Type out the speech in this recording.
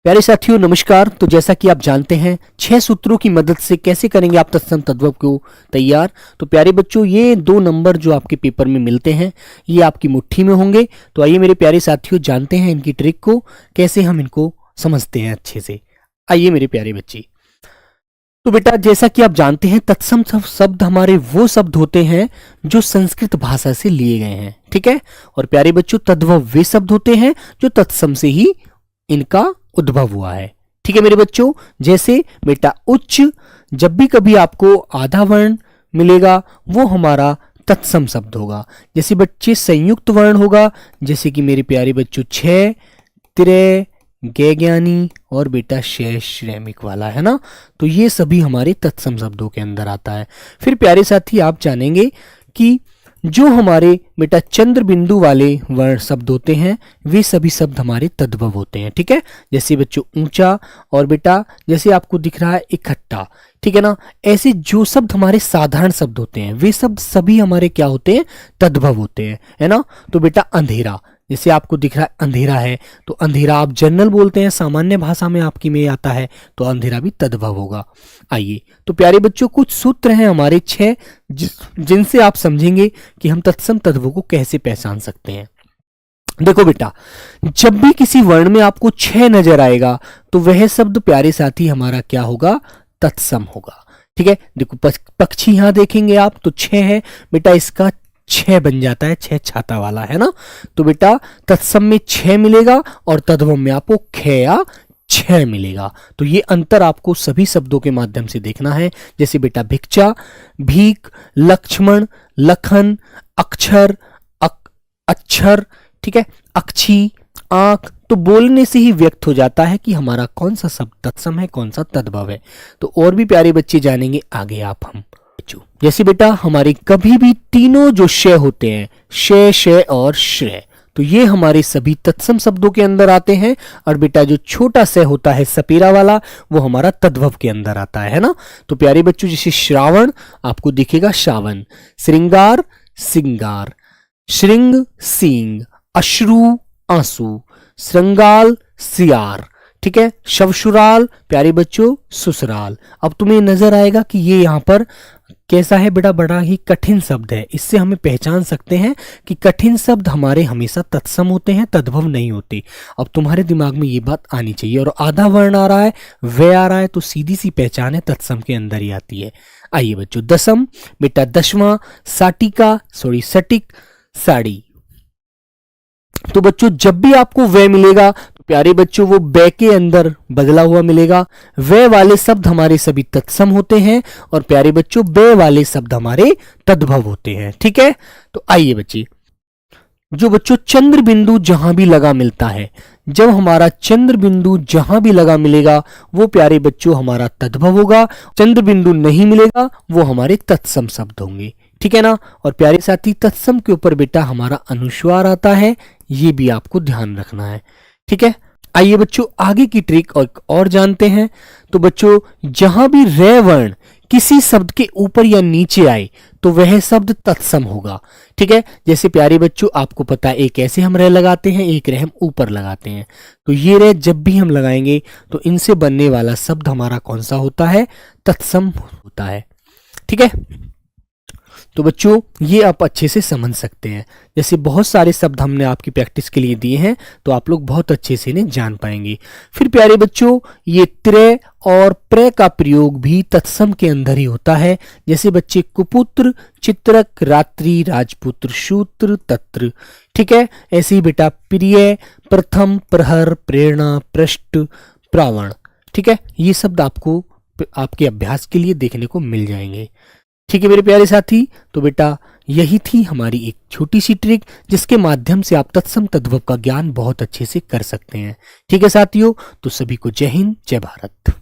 प्यारे साथियों नमस्कार। तो जैसा कि आप जानते हैं 6 सूत्रों की मदद से कैसे करेंगे आप तत्सम तद्भव को तैयार। तो प्यारे बच्चों ये 2 नंबर जो आपके पेपर में मिलते हैं ये आपकी मुट्ठी में होंगे। तो आइए मेरे प्यारे साथियों जानते हैं इनकी ट्रिक को, कैसे हम इनको समझते हैं अच्छे से। आइए मेरे प्यारे बच्चे। तो बेटा जैसा कि आप जानते हैं तत्सम शब्द हमारे वो शब्द होते हैं जो संस्कृत भाषा से लिए गए हैं, ठीक है। और प्यारे बच्चों तद्भव वे शब्द होते हैं जो तत्सम से ही इनका उद्भव हुआ है, ठीक है मेरे बच्चों। जैसे बेटा उच्च, जब भी कभी आपको आधा वर्ण मिलेगा वो हमारा तत्सम शब्द होगा। जैसे बच्चे संयुक्त वर्ण होगा, जैसे कि मेरे प्यारे बच्चों छह, त्रे, गे ज्ञानी और बेटा शेष श्रेमिक वाला है ना। तो ये सभी हमारे तत्सम शब्दों के अंदर आता है। फिर प्यारे साथी आप जानेंगे कि जो हमारे बेटा चंद्र बिंदु वाले वर्ण शब्द होते हैं वे सभी शब्द हमारे तद्भव होते हैं, ठीक है। जैसे बच्चों ऊंचा और बेटा जैसे आपको दिख रहा है इकट्ठा, ठीक है ना। ऐसे जो शब्द हमारे साधारण शब्द होते हैं वे शब्द सभी हमारे क्या होते हैं, तद्भव होते हैं, है ना। तो बेटा अंधेरा, जैसे आपको दिख रहा है अंधेरा है तो अंधेरा आप जनरल बोलते हैं, सामान्य भाषा में आपकी में आता है तो अंधेरा भी तद्भव होगा। आइए तो प्यारे बच्चों कुछ सूत्र हैं हमारे 6 जिनसे आप समझेंगे कि हम तत्सम तद्भव को कैसे पहचान सकते हैं। देखो बेटा जब भी किसी वर्ण में आपको 6 नजर आएगा तो वह शब्द प्यारे साथी हमारा क्या होगा, तत्सम होगा, ठीक है। देखो पक्षी यहां देखेंगे आप तो 6 है बेटा, इसका 6 बन जाता है, 6 छाता वाला है ना। तो बेटा तत्सम में 6 मिलेगा और तद्भव में आपको ख या 6 मिलेगा। तो ये अंतर आपको सभी शब्दों के माध्यम से देखना है। जैसे बेटा भिक्षा, भीख, लक्ष्मण, लखन, अक्षर, अक्षर, ठीक है, अक्षी, आंख। तो बोलने से ही व्यक्त हो जाता है कि हमारा कौन सा शब्द तत्सम है, कौन सा तद्भव है। तो और भी प्यारे बच्चे जानेंगे आगे आप हम। जैसे बेटा हमारे कभी भी तीनों जो श होते हैं, श, श और श्रेय, तो ये हमारे सभी तत्सम शब्दों के अंदर आते हैं। और बेटा जो छोटा स होता है सपेरा वाला वो हमारा तद्भव के अंदर आता है ना। तो प्यारे बच्चों जैसे श्रावण आपको दिखेगा श्रावण, श्रृंगार सिंगार, श्रृंग सींग, अश्रु आंसू, श्रृंगाल सियार, ठीक है। शवशुराल प्यारे बच्चों ससुराल। अब तुम्हें नजर आएगा कि ये यहाँ पर कैसा है बेटा, बड़ा ही कठिन शब्द है। इससे हमें पहचान सकते हैं कि कठिन शब्द हमारे हमेशा तत्सम होते हैं, तद्भव नहीं होते। अब तुम्हारे दिमाग में ये बात आनी चाहिए। और आधा वर्ण आ रहा है, वे आ रहा है, तो सीधी सी पहचान है तत्सम के अंदर ही आती है। आइए बच्चों दसम बेटा दशवां, साटिका सटिक, साड़ी। तो बच्चों जब भी आपको वे मिलेगा तो प्यारे बच्चों वो बे के अंदर बदला हुआ मिलेगा। वे वाले शब्द हमारे सभी तत्सम होते हैं और प्यारे बच्चों बे वाले शब्द हमारे तद्भव होते हैं, ठीक है। तो आइए बच्चे जो बच्चों चंद्र बिंदु जहां भी लगा मिलता है, जब हमारा चंद्र बिंदु जहां भी लगा मिलेगा वो प्यारे बच्चों हमारा तद्भव होगा। चंद्र बिंदु नहीं मिलेगा वो हमारे तत्सम शब्द होंगे, ठीक है ना। और प्यारे साथी तत्सम के ऊपर बेटा हमारा अनुस्वार आता है, ये भी आपको ध्यान रखना है, ठीक है। आइए बच्चों आगे की ट्रिक और जानते हैं। तो बच्चों जहां भी रे वर्ण किसी शब्द के ऊपर या नीचे आए तो वह शब्द तत्सम होगा, ठीक है। जैसे प्यारे बच्चों आपको पता है एक ऐसे हम रे लगाते हैं, एक रे हम ऊपर लगाते हैं। तो ये रे जब भी हम लगाएंगे तो इनसे बनने वाला शब्द हमारा कौन सा होता है, तत्सम होता है, ठीक है। तो बच्चों ये आप अच्छे से समझ सकते हैं। जैसे बहुत सारे शब्द हमने आपकी प्रैक्टिस के लिए दिए हैं तो आप लोग बहुत अच्छे से इन्हें जान पाएंगे। फिर प्यारे बच्चों ये त्रे और प्रे का प्रयोग भी तत्सम के अंदर ही होता है। जैसे बच्चे कुपुत्र, चित्रक, रात्रि, राजपुत्र, शूत्र, तत्र, ठीक है। ऐसे ही बेटा प्रिय, प्रथम, प्रहर, प्रेरणा, पृष्ठ, प्रावण, ठीक है। ये शब्द आपको आपके अभ्यास के लिए देखने को मिल जाएंगे, ठीक है मेरे प्यारे साथी। तो बेटा यही थी हमारी एक छोटी सी ट्रिक जिसके माध्यम से आप तत्सम तद्भव का ज्ञान बहुत अच्छे से कर सकते हैं, ठीक है साथियों। तो सभी को जय हिंद, जय भारत।